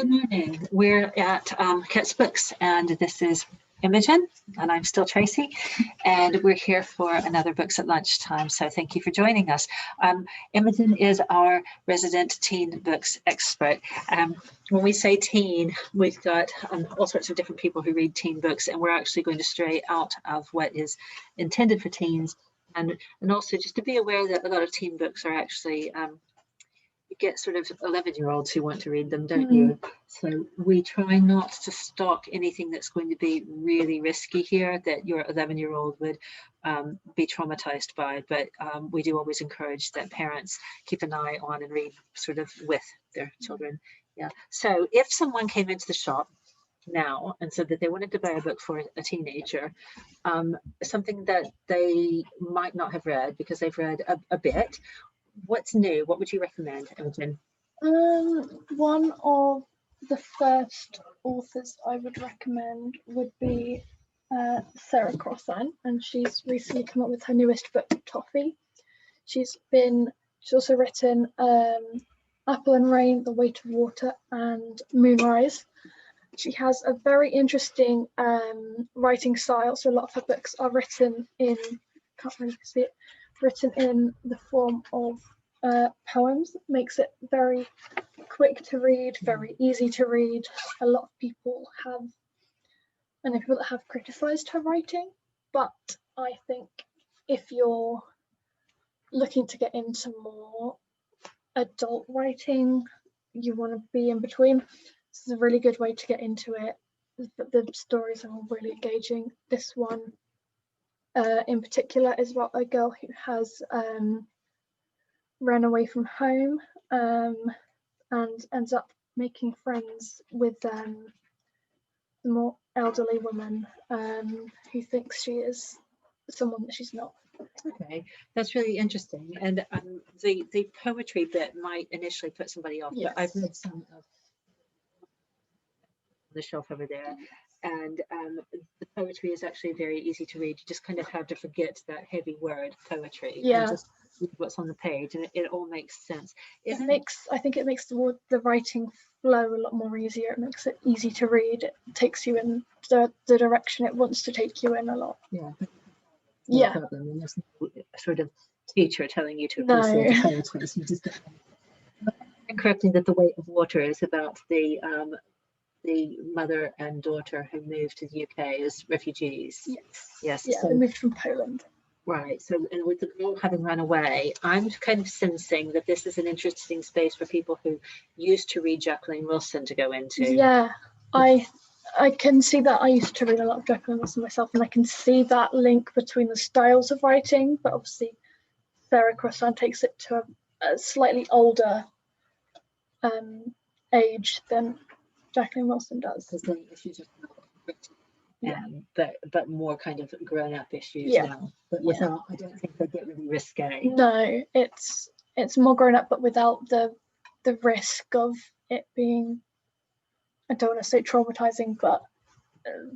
Good morning. We're at Kett's Books, and this is Imogen, and I'm still Tracy, and we're here for another Books at Lunchtime, so thank you for joining us. Imogen is our resident teen books expert. When we say teen, we've got all sorts of different people who read teen books, and we're actually going to stray out of what is intended for teens, and also just to be aware that a lot of teen books are actually you get sort of 11-year-olds who want to read them, don't you? So we try not to stock anything that's going to be really risky here that your 11-year-old would be traumatized by, but we do always encourage that parents keep an eye on and read sort of with their children. Yeah. So if someone came into the shop now and said that they wanted to buy a book for a teenager, something that they might not have read because they've read a bit, what's new? What would you recommend, Imogen? One of the first authors I would recommend would be Sarah Crossan, and she's recently come up with her newest book, Toffee. She's also written Apple and Rain, The Weight of Water, and Moonrise. She has a very interesting writing style, so a lot of her books are written in, can't really see it, written in the form of poems. It makes it very quick to read, very easy to read. A lot of people have, and people that have criticised her writing, but I think if you're looking to get into more adult writing, you want to be in between. This is a really good way to get into it. The stories are really engaging. This one in particular is about a girl who has ran away from home and ends up making friends with the more elderly woman who thinks she is someone that she's not. Okay, that's really interesting. And the poetry bit might initially put somebody off, Yes. but I've read some of the shelf over there, and the poetry is actually very easy to read. You just kind of have to forget that heavy word poetry and just read what's on the page, and it all makes sense. I think it makes the writing flow a lot more easier. It makes it easy to read. It takes you in the direction it wants to take you in a lot. Yeah. Problem. And there's no sort of teacher telling you to appreciate the poetry. So you just correctly that The Weight of Water is about the mother and daughter who moved to the UK as refugees. Yes. Yeah, so, they moved from Poland. Right. So, and with the girl having run away, I'm kind of sensing that this is an interesting space for people who used to read Jacqueline Wilson to go into. Yeah, I can see that. I used to read a lot of Jacqueline Wilson myself, and I can see that link between the styles of writing, but obviously Sarah Crossan takes it to a slightly older age than Jacqueline Wilson does. Because the issues are but more kind of grown-up issues now. But without, I don't think they get really risque. No, it's more grown up, but without the risk of it being, I don't want to say traumatizing, but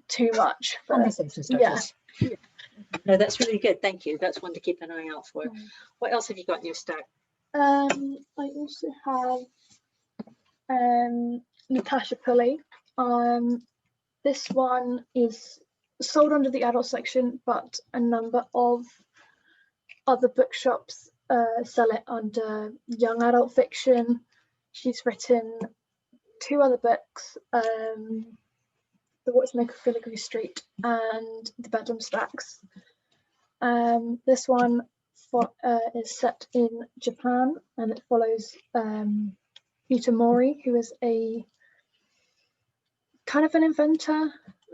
too much. Conversation starters. Yeah. No, that's really good. Thank you. That's one to keep an eye out for. What else have you got in your stack? I also have Natasha Pulley. This one is sold under the adult section, but a number of other bookshops sell it under young adult fiction. She's written 2 other books, The What's Make of Filigree Street and The Bedlam Stacks. This one is set in Japan, and it follows Peter Mori, who is a kind of an inventor,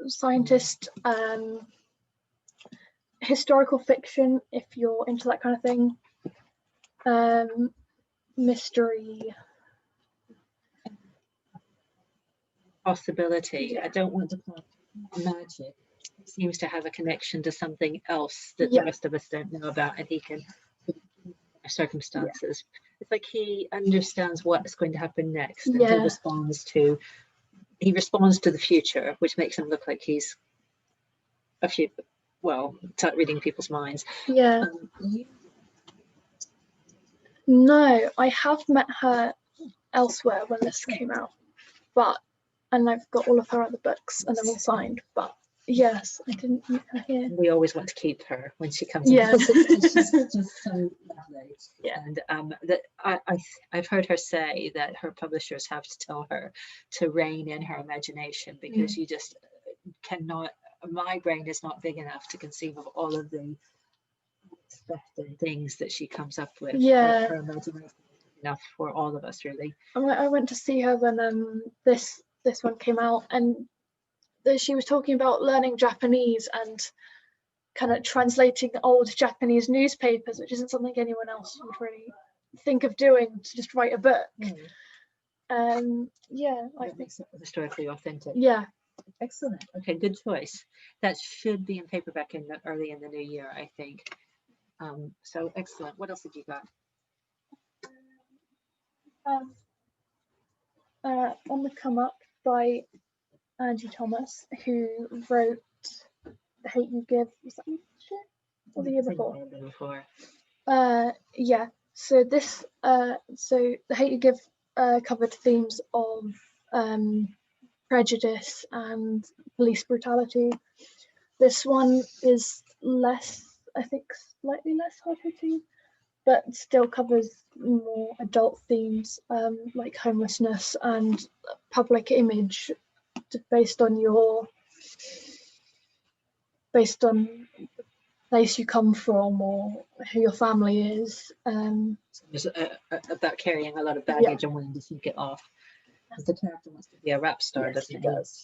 scientist, historical fiction, if you're into that kind of thing, mystery. Possibility. I don't want to call it magic. It seems to have a connection to something else that the rest of us don't know about, and he can circumstances. It's like he understands what's going to happen next, and he responds to the future, which makes him look like he's reading people's minds. No, I have met her elsewhere when this came out. and I've got all of her other books and they're all signed, but yes, I didn't meet her here. We always want to keep her when she comes Yeah. in. She's just so lovely. Yeah. And that I've heard her say that her publishers have to tell her to rein in her imagination, because you just cannot, my brain is not big enough to conceive of all of the unexpected things that she comes up with. Yeah. Her imagination is enough for all of us, really. I went to see her when this one came out, and she was talking about learning Japanese and kind of translating old Japanese newspapers, which isn't something anyone else would really think of doing, to just write a book. Yeah, I think it's historically authentic. Yeah. Excellent. Okay, good choice. That should be in paperback early in the new year, I think. So excellent. What else have you got? On the Comeup by Angie Thomas, who wrote The Hate You Give. Was that last year or the year before? Yeah. So this, so The Hate You Give covered themes of prejudice and police brutality. This one is less, I think, slightly less hard-hitting, but still covers more adult themes, like homelessness and public image, based on the place you come from or who your family is. It's about carrying a lot of baggage and wanting to sneak it off. The character wants to be a rap star, doesn't he? Does.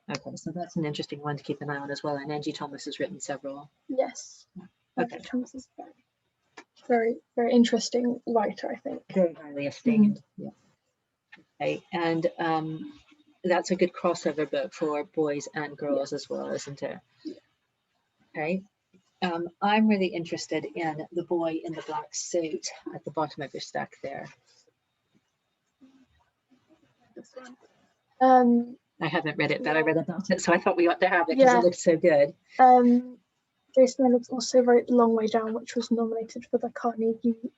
Okay, so that's an interesting one to keep an eye on as well. And Angie Thomas has written several. Yes. Okay. Angie Thomas is very, very interesting writer, I think. Very highly esteemed. Yeah. Okay, and that's a good crossover book for boys and girls as well, isn't it? Okay. I'm really interested in The Boy in the Black Suit at the bottom of your stack there. This one. I haven't read it, but I read about it, so I thought we ought to have it because it looked so good. Jason Reynolds also wrote Long Way Down, which was nominated for the Carnegie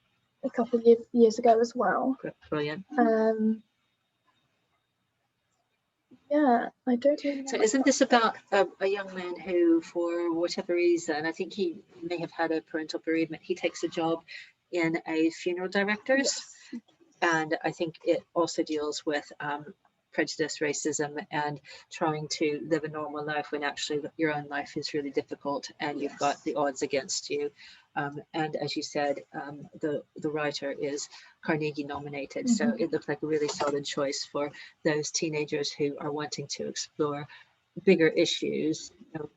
a couple of years ago as well. Brilliant. Yeah, I don't really know. So isn't this about a young man who, for whatever reason, I think he may have had a parental bereavement, he takes a job in a funeral director's? Yes. And I think it also deals with prejudice, racism, and trying to live a normal life when actually your own life is really difficult and you've got the odds against you. And as you said, the writer is Carnegie nominated. So it looked like a really solid choice for those teenagers who are wanting to explore bigger issues. You know,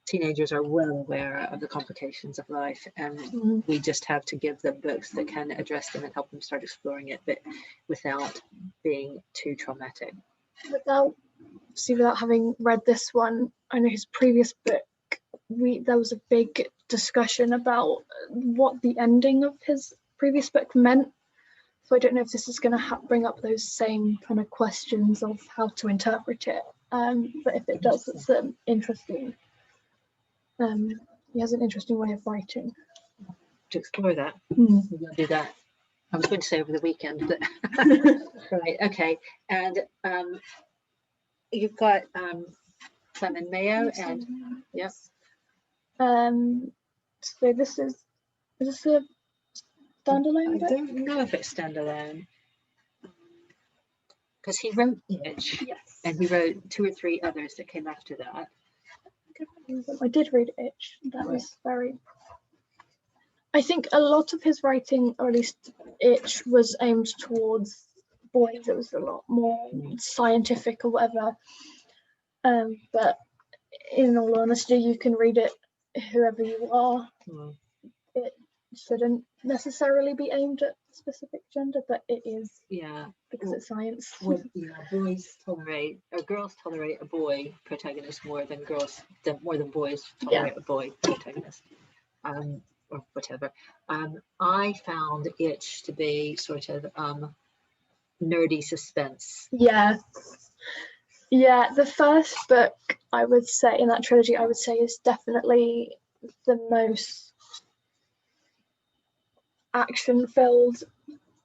teenagers are well aware of the complications of life, and we just have to give them books that can address them and help them start exploring it, but without being too traumatic. Without having read this one, I know his previous book, there was a big discussion about what the ending of his previous book meant. So I don't know if this is going to bring up those same kind of questions of how to interpret it. But if it does, it's interesting. He has an interesting way of writing. To explore that, we'll do that. I was going to say over the weekend, but right, okay. And you've got Simon Mayo, and yes. So is this a standalone book? I don't know if it's standalone, because he wrote Itch, and he wrote 2 or 3 others that came after that. I did read Itch. That was very. I think a lot of his writing, or at least Itch, was aimed towards boys. It was a lot more scientific or whatever. But in all honesty, you can read it whoever you are. It shouldn't necessarily be aimed at a specific gender, but it is. Yeah, because it's science. Well, girls tolerate a boy protagonist more than boys tolerate a boy protagonist, or whatever. I found Itch to be sort of nerdy suspense. Yeah, the first book, I would say, in that trilogy, I would say is definitely the most action filled.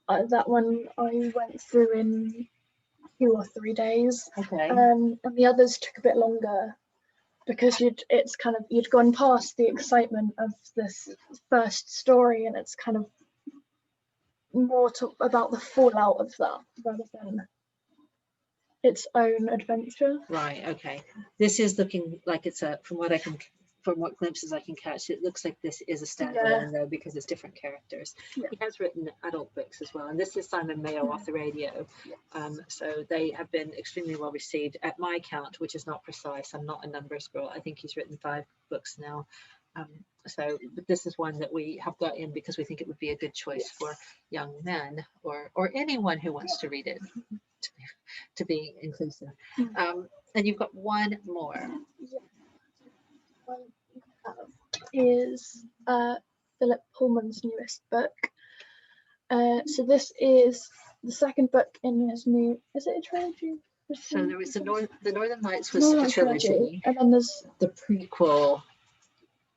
That one I went through in 2 or 3 days. Okay. And the others took a bit longer because you'd gone past the excitement of this first story, and it's kind of more about the fallout of that rather than its own adventure. Right. Okay. This is looking like it's from what glimpses I can catch, it looks like this is a standalone though, because it's different characters. Yeah. He has written adult books as well, and this is Simon Mayo off the radio. So they have been extremely well received at my count, which is not precise. I'm not a numbers girl. I think he's written 5 books now. But this is one that we have got in because we think it would be a good choice for young men or anyone who wants to read it, to be inclusive. And you've got one more. One is Philip Pullman's newest book. So this is the second book in his new, is it a trilogy? So there was the Northern Lights was a trilogy, and then there's the prequel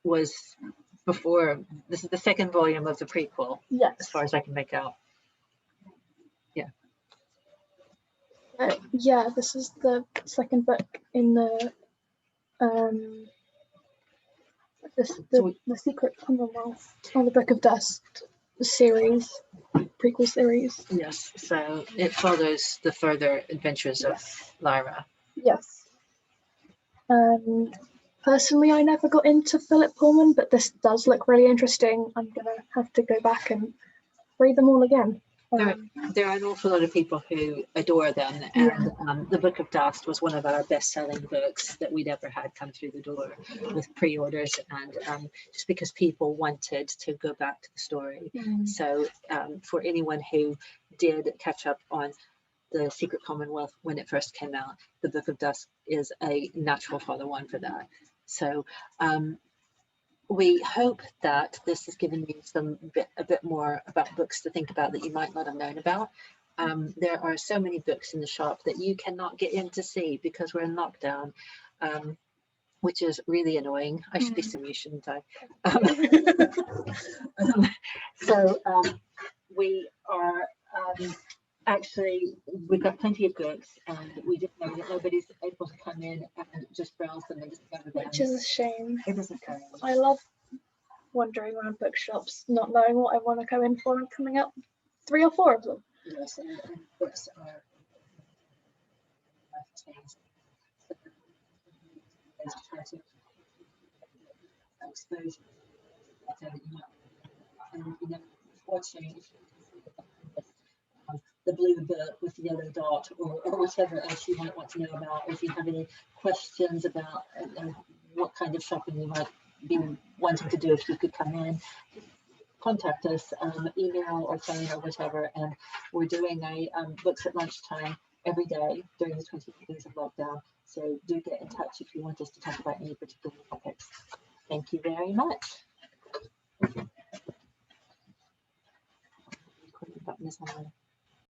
was before. This is the second volume of the prequel, as far as I can make out. This is the second book in the Secret Commonwealth, or the Book of Dust series, prequel series. Yes, so it follows the further adventures of Lyra. Yes. Personally, I never got into Philip Pullman, but this does look really interesting. I'm gonna have to go back and read them all again. There are an awful lot of people who adore them, and the Book of Dust was one of our best-selling books that we'd ever had come through the door with pre-orders, and just because people wanted to go back to the story. So for anyone who did catch up on the Secret Commonwealth when it first came out, the Book of Dust is a natural follow-on for that. So we hope that this has given you a bit more about books to think about that you might not have known about. There are so many books in the shop that you cannot get in to see because we're in lockdown, which is really annoying. I should be saying you, shouldn't I? We are actually, we've got plenty of books, and we just know that nobody's able to come in and just browse them and discover them. Which is a shame. It is a shame. I love wandering around bookshops, not knowing what I want to go in for, and coming up 3 or 4 of them. Yes, and books are changed. Exposure. And watching the blue book with the yellow dot, or whatever else you might want to know about. If you have any questions about what kind of shopping you might be wanting to do, if you could come in, contact us, email or phone or whatever. And we're doing a books at lunchtime every day during the 28 days of lockdown. So do get in touch if you want us to talk about any particular topics. Thank you very much. Button is on.